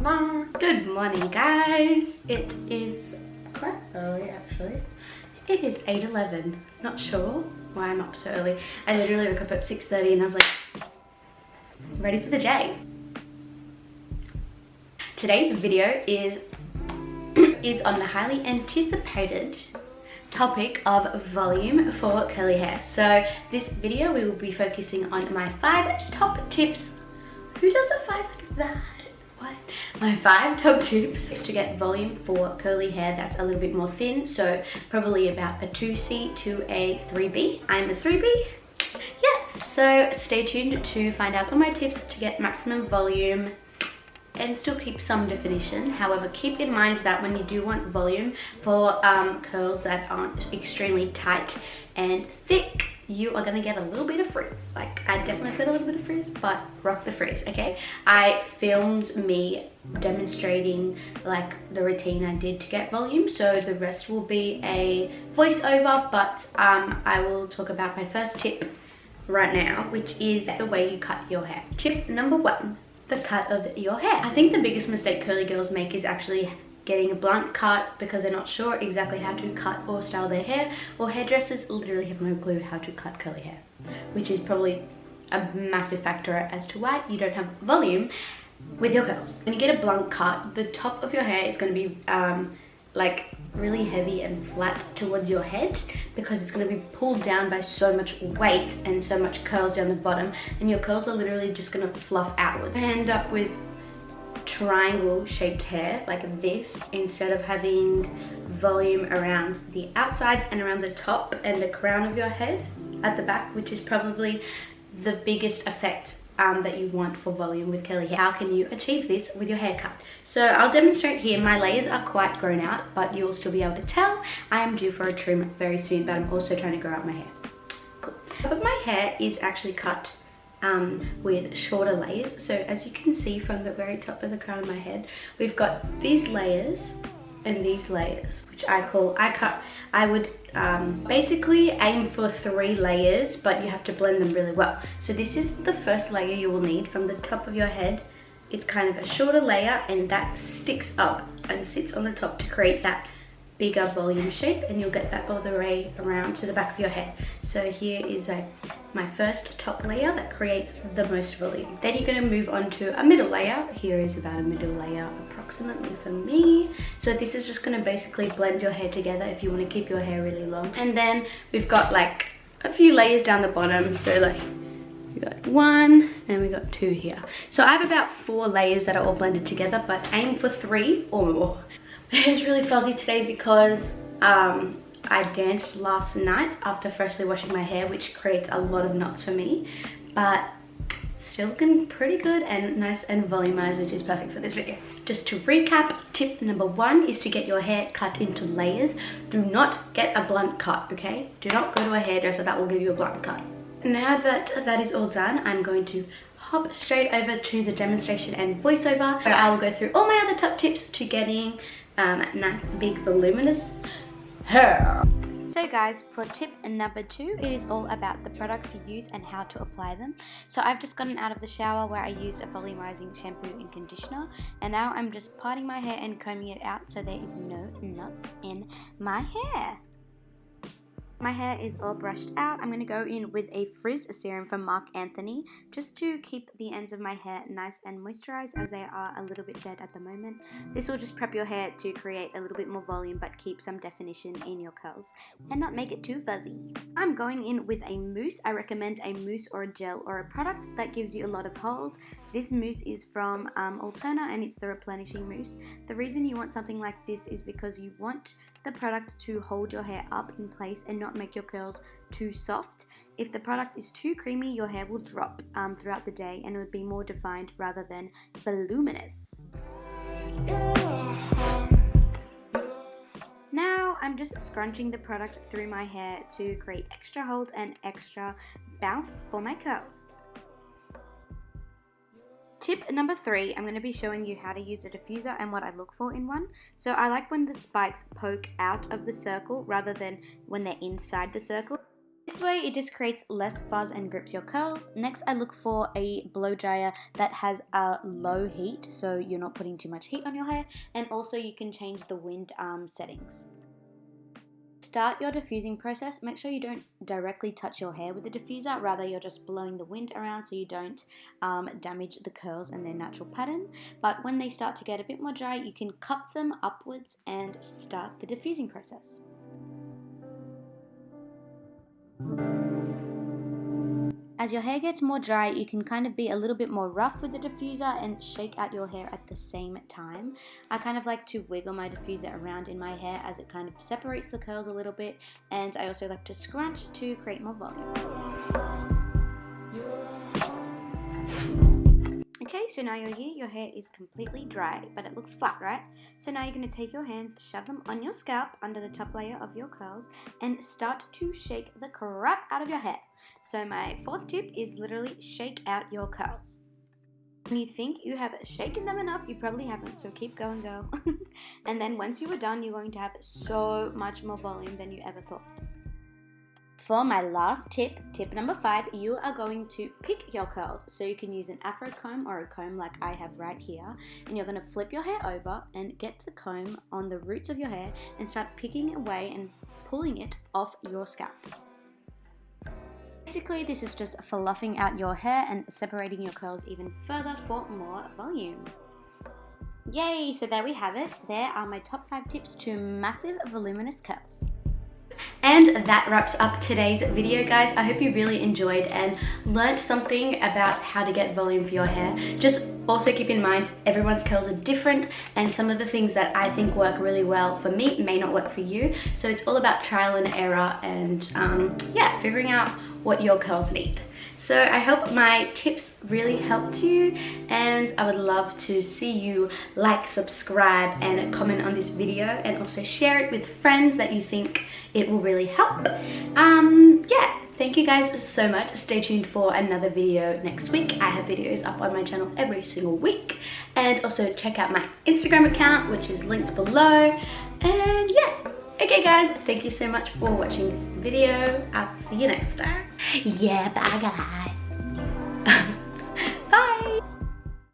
Good morning, guys. It is quite early actually. It is 8:11. Not sure why I'm up so early. I literally woke up at 6:30 and I was like, ready for the day. Today's video is on the highly anticipated topic of volume for curly hair. So this video we will be focusing on my 5 top tips. Who does a 5 like that? What? My 5 top tips to get volume for curly hair that's a little bit more thin. So probably about a 2C to a 3B. I'm a 3B. Yeah. So stay tuned to find out all my tips to get maximum volume and still keep some definition. However, keep in mind that when you do want volume for curls that aren't extremely tight and thick, you are gonna get a little bit of frizz. Like, I definitely got a little bit of frizz, but rock the frizz, okay? I filmed me demonstrating like the routine I did to get volume, so the rest will be a voiceover, but I will talk about my first tip right now, which is the way you cut your hair. Tip number 1. The cut of your hair. I think the biggest mistake curly girls make is actually getting a blunt cut because they're not sure exactly how to cut or style their hair, or hairdressers literally have no clue how to cut curly hair, which is probably a massive factor as to why you don't have volume with your curls. When you get a blunt cut, the top of your hair is going to be like really heavy and flat towards your head because it's going to be pulled down by so much weight and so much curls down the bottom, and your curls are literally just going to fluff outward and end up with triangle shaped hair like this, instead of having volume around the outside and around the top and the crown of your head at the back, which is probably the biggest effect that you want for volume with curly hair. How can you achieve this with your haircut? So I'll demonstrate here. My layers are quite grown out, but you'll still be able to tell I am due for a trim very soon, but I'm also trying to grow out my hair. Cool. Top of my hair is actually cut with shorter layers. So as you can see from the very top of the crown of my head, we've got these layers and these layers, which I would basically aim for 3 layers, but you have to blend them really well. So this is the first layer you will need from the top of your head. It's kind of a shorter layer and that sticks up and sits on the top to create that bigger volume shape, and you'll get that all the way around to the back of your head. So here is my first top layer that creates the most volume. Then you're going to move on to a middle layer. Here is about a middle layer approximately for me. So this is just going to basically blend your hair together if you want to keep your hair really long. And then we've got like a few layers down the bottom. So like we got 1 and we got 2 here. So I have about 4 layers that are all blended together, but aim for 3 or more. My hair's really fuzzy today because I danced last night after freshly washing my hair, which creates a lot of knots for me, but still looking pretty good and nice and volumized, which is perfect for this video. Just to recap, tip number 1 is to get your hair cut into layers. Do not get a blunt cut, okay? Do not go to a hairdresser, that will give you a blunt cut. Now that that is all done, I'm going to hop straight over to the demonstration and voiceover, where I will go through all my other top tips to getting nice big voluminous hair. So guys, for tip number 2, it is all about the products you use and how to apply them. So I've just gotten out of the shower where I used a volumizing shampoo and conditioner, and now I'm just parting my hair and combing it out so there is no knots in my hair. My hair is all brushed out. I'm going to go in with a frizz serum from Marc Anthony just to keep the ends of my hair nice and moisturized, as they are a little bit dead at the moment. This will just prep your hair to create a little bit more volume but keep some definition in your curls and not make it too fuzzy. I'm going in with a mousse. I recommend a mousse or a gel or a product that gives you a lot of hold. This mousse is from Alterna and it's the replenishing mousse. The reason you want something like this is because you want the product to hold your hair up in place and not make your curls too soft. If the product is too creamy, your hair will drop throughout the day and it would be more defined rather than voluminous. Now I'm just scrunching the product through my hair to create extra hold and extra bounce for my curls. Tip number 3, I'm going to be showing you how to use a diffuser and what I look for in one. So I like when the spikes poke out of the circle rather than when they're inside the circle. This This way it just creates less fuzz and grips your curls. Next, I look for a blow dryer that has a low heat, so you're not putting too much heat on your hair, and also you can change the wind settings. Start your diffusing process. Make sure you don't directly touch your hair with the diffuser, rather you're just blowing the wind around so you don't damage the curls and their natural pattern. But when they start to get a bit more dry, you can cup them upwards and start the diffusing process. As your hair gets more dry, you can kind of be a little bit more rough with the diffuser and shake out your hair at the same time. I kind of like to wiggle my diffuser around in my hair as it kind of separates the curls a little bit, and I also like to scrunch to create more volume. Okay, so now you're here, your hair is completely dry, but it looks flat, right? So now you're going to take your hands, shove them on your scalp under the top layer of your curls, and start to shake the crap out of your hair. So my fourth tip is literally shake out your curls. When you think you have shaken them enough, you probably haven't, so keep going, girl. And then once you are done, you're going to have so much more volume than you ever thought. For my last tip, tip number 5, you are going to pick your curls. So you can use an afro comb or a comb like I have right here, and you're going to flip your hair over and get the comb on the roots of your hair and start picking away and pulling it off your scalp. Basically, this is just fluffing out your hair and separating your curls even further for more volume. Yay! So there we have it. There are my top 5 tips to massive voluminous curls. And that wraps up today's video, guys. I hope you really enjoyed and learned something about how to get volume for your hair. Just also keep in mind, everyone's curls are different, and some of the things that I think work really well for me may not work for you. So it's all about trial and error and yeah, figuring out what your curls need. So I hope my tips really helped you, and I would love to see you like, subscribe, and comment on this video, and also share it with friends that you think it will really help. Yeah, thank you guys so much. Stay tuned for another video next week. I have videos up on my channel every single week, and also check out my Instagram account, which is linked below. And yeah. Okay guys, thank you so much for watching this video. I'll see you next time. Yeah, bye guys.